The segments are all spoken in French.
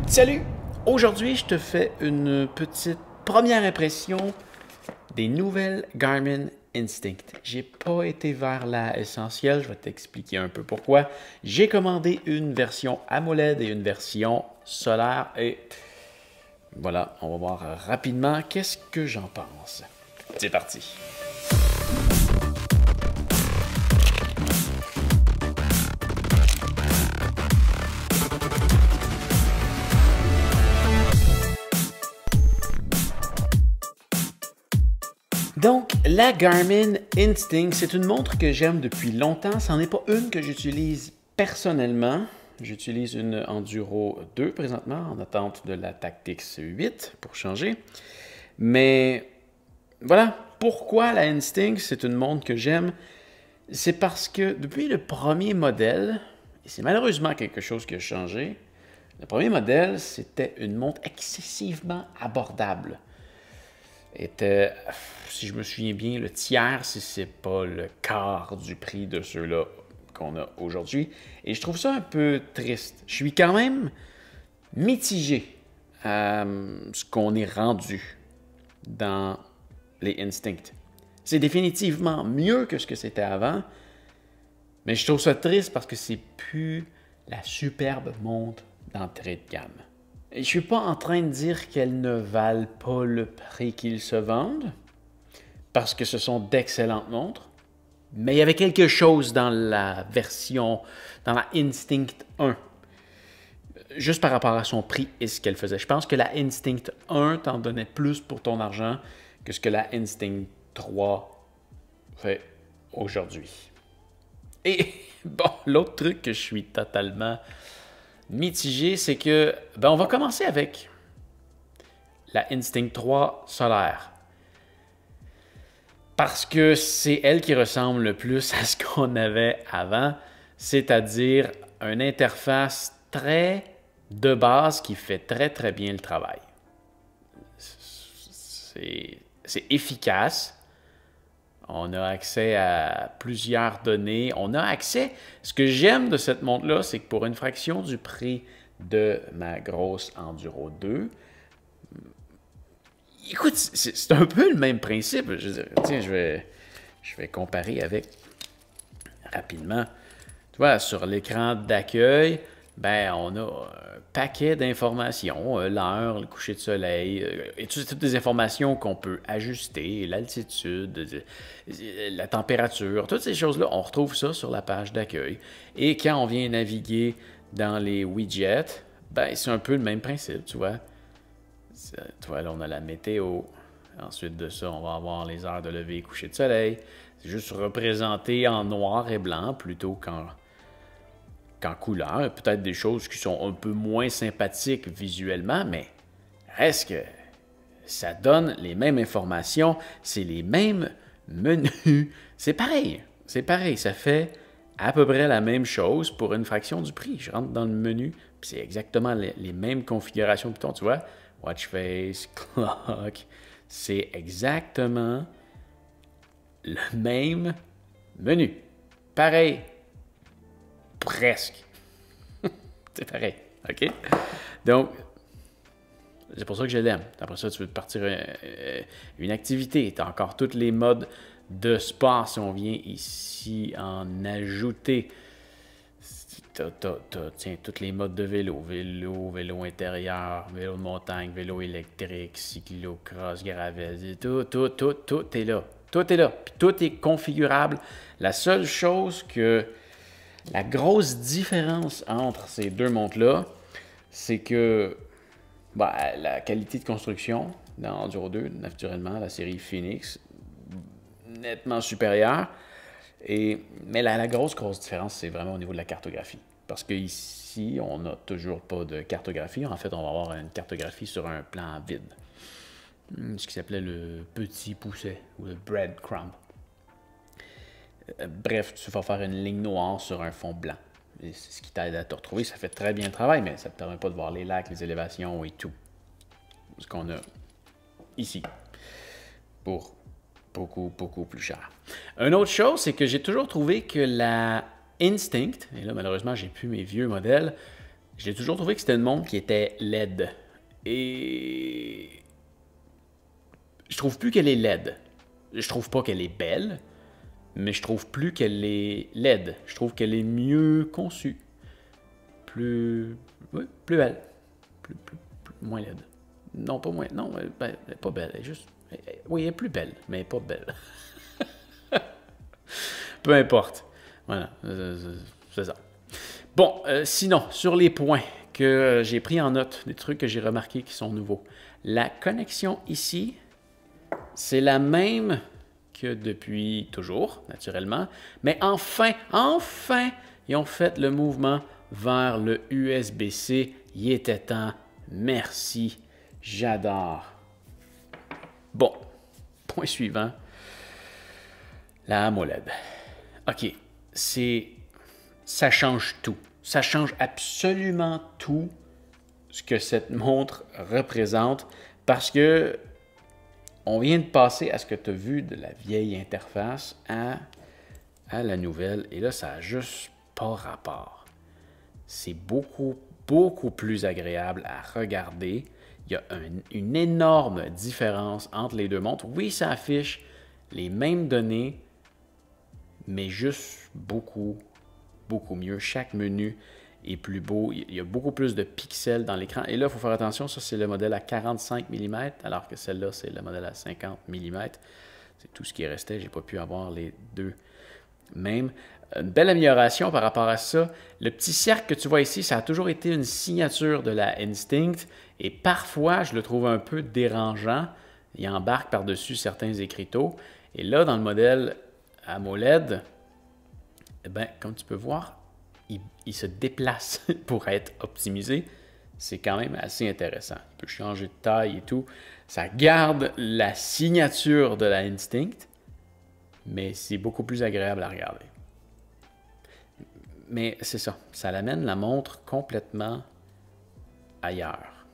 Salut! Aujourd'hui, je te fais une petite première impression des nouvelles Garmin Instinct. J'ai pas été vers la essentielle, je vais t'expliquer un peu pourquoi. J'ai commandé une version AMOLED et une version solaire et voilà, on va voir rapidement qu'est-ce que j'en pense. C'est parti! Donc, la Garmin Instinct, c'est une montre que j'aime depuis longtemps. Ce n'en est pas une que j'utilise personnellement. J'utilise une Enduro 2 présentement, en attente de la Tactix 8 pour changer. Mais voilà, pourquoi la Instinct, c'est une montre que j'aime? C'est parce que depuis le premier modèle, et c'est malheureusement quelque chose qui a changé, le premier modèle, c'était une montre excessivement abordable. Était, si je me souviens bien, le tiers, si ce n'est pas le quart du prix de ceux-là qu'on a aujourd'hui. Et je trouve ça un peu triste. Je suis quand même mitigé à ce qu'on est rendu dans les Instinct. C'est définitivement mieux que ce que c'était avant, mais je trouve ça triste parce que c'est plus la superbe montre d'entrée de gamme. Je ne suis pas en train de dire qu'elles ne valent pas le prix qu'ils se vendent, parce que ce sont d'excellentes montres, mais il y avait quelque chose dans la version, dans la Instinct 1, juste par rapport à son prix et ce qu'elle faisait. Je pense que la Instinct 1 t'en donnait plus pour ton argent que ce que la Instinct 3 fait aujourd'hui. Et bon, l'autre truc que je suis totalement mitigé, c'est que, on va commencer avec la Instinct 3 solaire. Parce que c'est elle qui ressemble le plus à ce qu'on avait avant, c'est-à-dire une interface très de base qui fait très très bien le travail. C'est efficace. On a accès à plusieurs données. On a accès... Ce que j'aime de cette montre-là, c'est que pour une fraction du prix de ma grosse Enduro 2, écoute, c'est un peu le même principe. Je veux dire, tiens, je vais comparer avec rapidement. Tu vois, sur l'écran d'accueil, on a un paquet d'informations, l'heure, le coucher de soleil, et toutes des informations qu'on peut ajuster, l'altitude, la température, toutes ces choses-là, on retrouve ça sur la page d'accueil. Et quand on vient naviguer dans les widgets, c'est un peu le même principe, tu vois. Tu vois, là, on a la météo. Ensuite de ça, on va avoir les heures de lever et coucher de soleil. C'est juste représenté en noir et blanc plutôt qu'en couleur. Peut-être des choses qui sont un peu moins sympathiques visuellement, mais reste que ça donne les mêmes informations, c'est les mêmes menus. C'est pareil, ça fait à peu près la même chose pour une fraction du prix. Je rentre dans le menu, puis c'est exactement les mêmes configurations. Puis tu vois, watch face, clock, c'est exactement le même menu. Pareil. Presque. C'est pareil, OK? Donc, c'est pour ça que je l'aime. Après ça, tu veux partir une activité. Tu as encore tous les modes de sport. Si on vient ici en ajouter, tiens, tous les modes de vélo. Vélo intérieur, vélo de montagne, vélo électrique, cyclo-cross, gravel. Tout est là. Tout est là. Puis tout est configurable. La seule chose que... La grosse différence entre ces deux montres-là, c'est que la qualité de construction dans Enduro 2, naturellement, la série Phoenix, nettement supérieure. Mais la grosse différence, c'est vraiment au niveau de la cartographie. Parce qu'ici, on n'a toujours pas de cartographie. En fait, on va avoir une cartographie sur un plan vide. Ce qui s'appelait le petit pousset ou le breadcrumb. Bref, tu vas faire une ligne noire sur un fond blanc. C'est ce qui t'aide à te retrouver. Ça fait très bien le travail, mais ça ne te permet pas de voir les lacs, les élévations et tout. Ce qu'on a ici. Pour beaucoup, beaucoup plus cher. Une autre chose, c'est que j'ai toujours trouvé que la Instinct, et là malheureusement j'ai plus mes vieux modèles, J'ai toujours trouvé que c'était une montre qui était laide. Et je trouve plus qu'elle est laide. Je trouve pas qu'elle est belle, mais je trouve plus qu'elle est laide. Je trouve qu'elle est mieux conçue. Oui, plus belle. Moins laide. Non, pas moins. Non, elle est pas belle. Elle est juste. Oui, elle est plus belle, mais elle est pas belle. Peu importe. Voilà, c'est ça. Bon, sinon, sur les points que j'ai pris en note, des trucs que j'ai remarqués qui sont nouveaux. La connexion ici, c'est la même que depuis toujours, naturellement. Mais enfin, ils ont fait le mouvement vers le USB-C. Il était temps. Merci. J'adore. Bon, point suivant. La AMOLED. OK, ça change tout. Ça change absolument tout ce que cette montre représente parce que on vient de passer à ce que tu as vu de la vieille interface à la nouvelle. Et là, ça n'a juste pas rapport. C'est beaucoup, beaucoup plus agréable à regarder. Il y a une énorme différence entre les deux montres. Oui, ça affiche les mêmes données, mais juste beaucoup, beaucoup mieux. Chaque menu est plus beau. Il y a beaucoup plus de pixels dans l'écran. Et là, il faut faire attention, ça, c'est le modèle à 45 mm, alors que celle-là, c'est le modèle à 50 mm. C'est tout ce qui restait. Je n'ai pas pu avoir les deux mêmes. Une belle amélioration par rapport à ça. Le petit cercle que tu vois ici, ça a toujours été une signature de la Instinct. Et parfois, je le trouve un peu dérangeant. Il embarque par-dessus certains écriteaux. Et là, dans le modèle AMOLED, eh bien, comme tu peux voir, il se déplace pour être optimisé. C'est quand même assez intéressant. Il peut changer de taille et tout. Ça garde la signature de la Instinct, mais c'est beaucoup plus agréable à regarder. Mais c'est ça, ça l'amène la montre complètement ailleurs.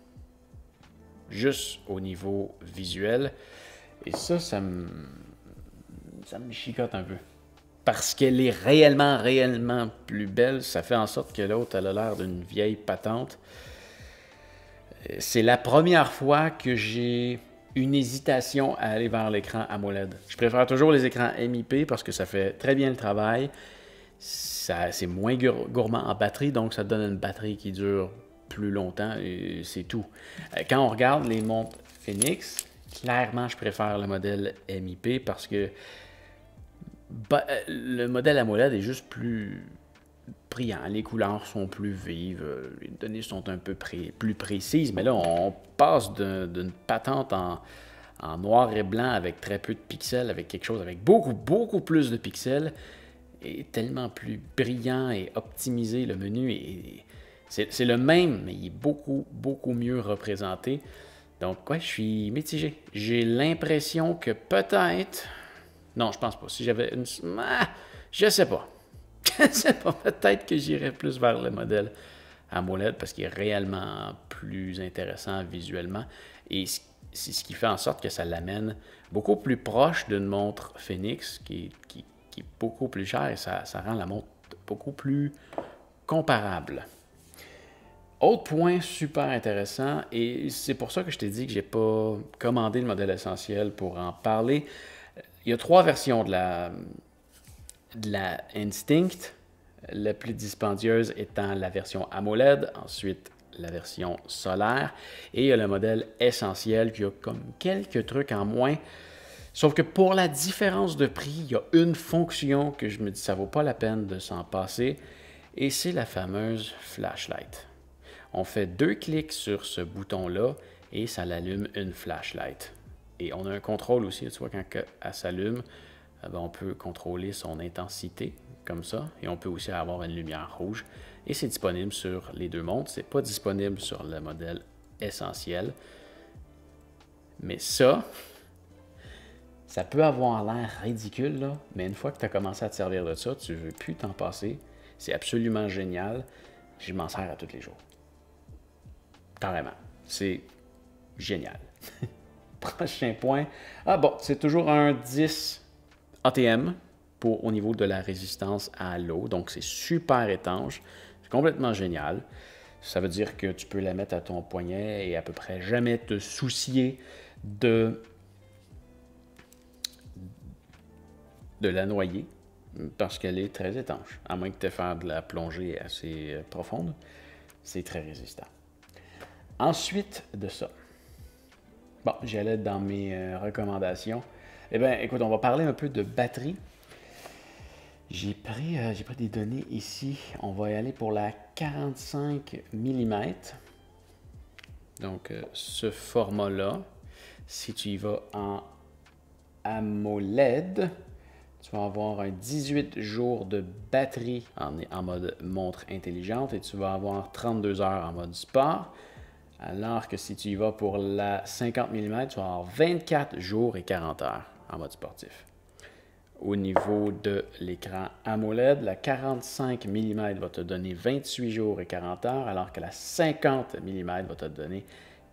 Juste au niveau visuel. Et ça me chicote un peu. Parce qu'elle est réellement plus belle, ça fait en sorte que l'autre, elle a l'air d'une vieille patente. C'est la première fois que j'ai une hésitation à aller vers l'écran AMOLED. Je préfère toujours les écrans MIP parce que ça fait très bien le travail. C'est moins gourmand en batterie, donc ça donne une batterie qui dure plus longtemps et c'est tout. Quand on regarde les montres Fenix, clairement, je préfère le modèle MIP parce que le modèle AMOLED est juste plus brillant. Les couleurs sont plus vives, les données sont un peu plus précises, mais là, on passe d'une patente en noir et blanc avec très peu de pixels, avec quelque chose avec beaucoup plus de pixels, et tellement plus brillant et optimisé le menu. C'est le même, mais il est beaucoup mieux représenté. Donc, ouais, je suis mitigé. J'ai l'impression que peut-être... Non, je pense pas. Si j'avais une... je sais pas. Je sais pas. Peut-être que j'irais plus vers le modèle AMOLED parce qu'il est réellement plus intéressant visuellement. Et c'est ce qui fait en sorte que ça l'amène beaucoup plus proche d'une montre Fenix qui est beaucoup plus chère et ça rend la montre beaucoup plus comparable. Autre point super intéressant, et c'est pour ça que je t'ai dit que je n'ai pas commandé le modèle essentiel pour en parler. Il y a 3 versions de la Instinct, la plus dispendieuse étant la version AMOLED, ensuite la version solaire, et il y a le modèle essentiel qui a comme quelques trucs en moins. Sauf que pour la différence de prix, il y a une fonction que je me dis ça vaut pas la peine de s'en passer, et c'est la fameuse flashlight. On fait 2 clics sur ce bouton-là et ça l'allume une flashlight. Et on a un contrôle aussi, tu vois, quand elle s'allume, on peut contrôler son intensité, comme ça, et on peut aussi avoir une lumière rouge. Et c'est disponible sur les deux montres, c'est pas disponible sur le modèle essentiel. Mais ça peut avoir l'air ridicule, là, mais une fois que tu as commencé à te servir de ça, tu ne veux plus t'en passer. C'est absolument génial. Je m'en sers à tous les jours. Carrément. C'est génial. Prochain point. Ah bon, c'est toujours un 10 ATM au niveau de la résistance à l'eau. Donc, c'est super étanche. C'est complètement génial. Ça veut dire que tu peux la mettre à ton poignet et à peu près jamais te soucier de la noyer parce qu'elle est très étanche. À moins que tu aies fait de la plongée assez profonde, c'est très résistant. Ensuite de ça, bon, j'allais dans mes recommandations. Eh bien, écoute, on va parler un peu de batterie. J'ai pris des données ici. On va y aller pour la 45 mm. Donc, ce format-là, si tu y vas en AMOLED, tu vas avoir un 18 jours de batterie en mode montre intelligente et tu vas avoir 32 heures en mode sport. Alors que si tu y vas pour la 50 mm, tu vas avoir 24 jours et 40 heures en mode sportif. Au niveau de l'écran AMOLED, la 45 mm va te donner 28 jours et 40 heures, alors que la 50 mm va te donner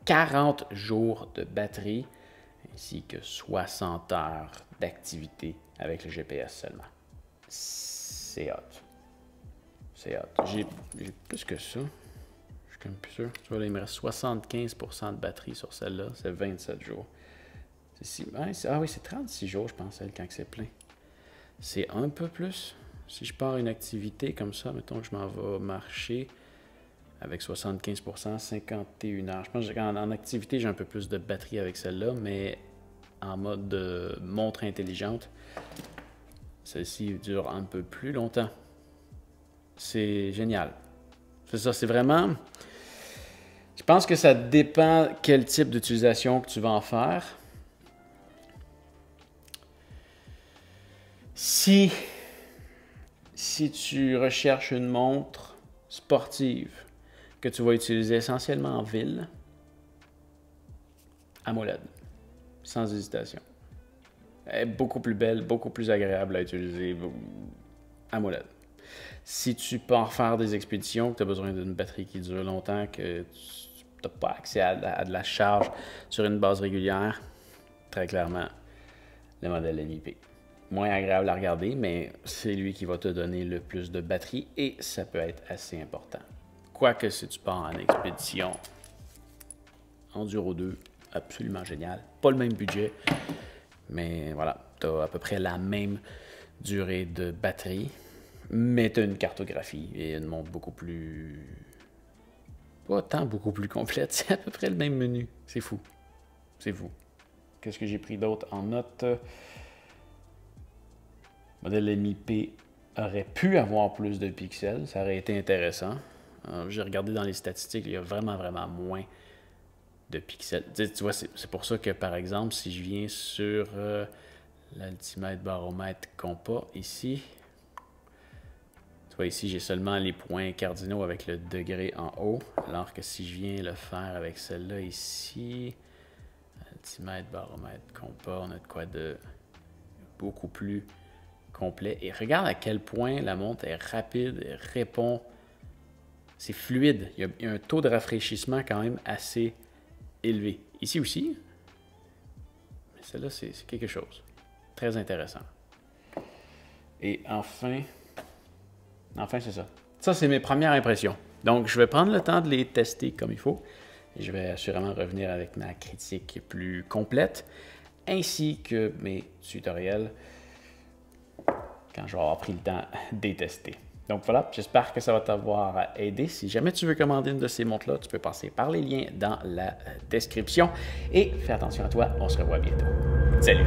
40 jours de batterie, ainsi que 60 heures d'activité avec le GPS seulement. C'est hot. C'est hot. J'ai plus que ça. Je suis comme plus sûr. Tu vois, là, il me reste 75% de batterie sur celle-là. C'est 27 jours. Ah oui, c'est 36 jours, je pense, elle, quand c'est plein. C'est un peu plus. Si je pars une activité comme ça, mettons que je m'en vais marcher avec 75%, 51 heures. Je pense qu'en activité, j'ai un peu plus de batterie avec celle-là, mais en mode montre intelligente, celle-ci dure un peu plus longtemps. C'est génial. C'est ça, c'est vraiment... Je pense que ça dépend quel type d'utilisation que tu vas en faire. Si tu recherches une montre sportive que tu vas utiliser essentiellement en ville, AMOLED, sans hésitation. Elle est beaucoup plus belle, beaucoup plus agréable à utiliser, AMOLED. Si tu pars faire des expéditions, que tu as besoin d'une batterie qui dure longtemps, que tu n'as pas accès à de la charge sur une base régulière, très clairement, le modèle NIP. Moins agréable à regarder, mais c'est lui qui va te donner le plus de batterie et ça peut être assez important. Quoique si tu pars en expédition, Enduro 2, absolument génial. Pas le même budget, mais voilà, tu as à peu près la même durée de batterie, mais tu as une cartographie et une montre beaucoup plus... pas tant beaucoup plus complète, c'est à peu près le même menu. C'est fou. C'est fou. Qu'est-ce que j'ai pris d'autre en note? Le modèle MIP aurait pu avoir plus de pixels, ça aurait été intéressant. J'ai regardé dans les statistiques, il y a vraiment moins de pixels. Tu vois, c'est pour ça que, par exemple, si je viens sur l'altimètre baromètre compas ici, tu vois, ici, j'ai seulement les points cardinaux avec le degré en haut, alors que si je viens le faire avec celle-là ici, altimètre baromètre compas, on a de quoi de beaucoup plus complet. Et regarde à quel point la montre est rapide, elle répond. C'est fluide. Il y a un taux de rafraîchissement quand même assez élevé. Ici aussi. Mais celle-là, c'est quelque chose. Très intéressant. Et enfin c'est ça. Ça, c'est mes premières impressions. Donc, je vais prendre le temps de les tester comme il faut. Et je vais assurément revenir avec ma critique plus complète, ainsi que mes tutoriels quand je vais avoir pris le temps de les tester. Donc voilà, j'espère que ça va t'avoir aidé. Si jamais tu veux commander une de ces montres-là, tu peux passer par les liens dans la description. Et fais attention à toi, on se revoit bientôt. Salut!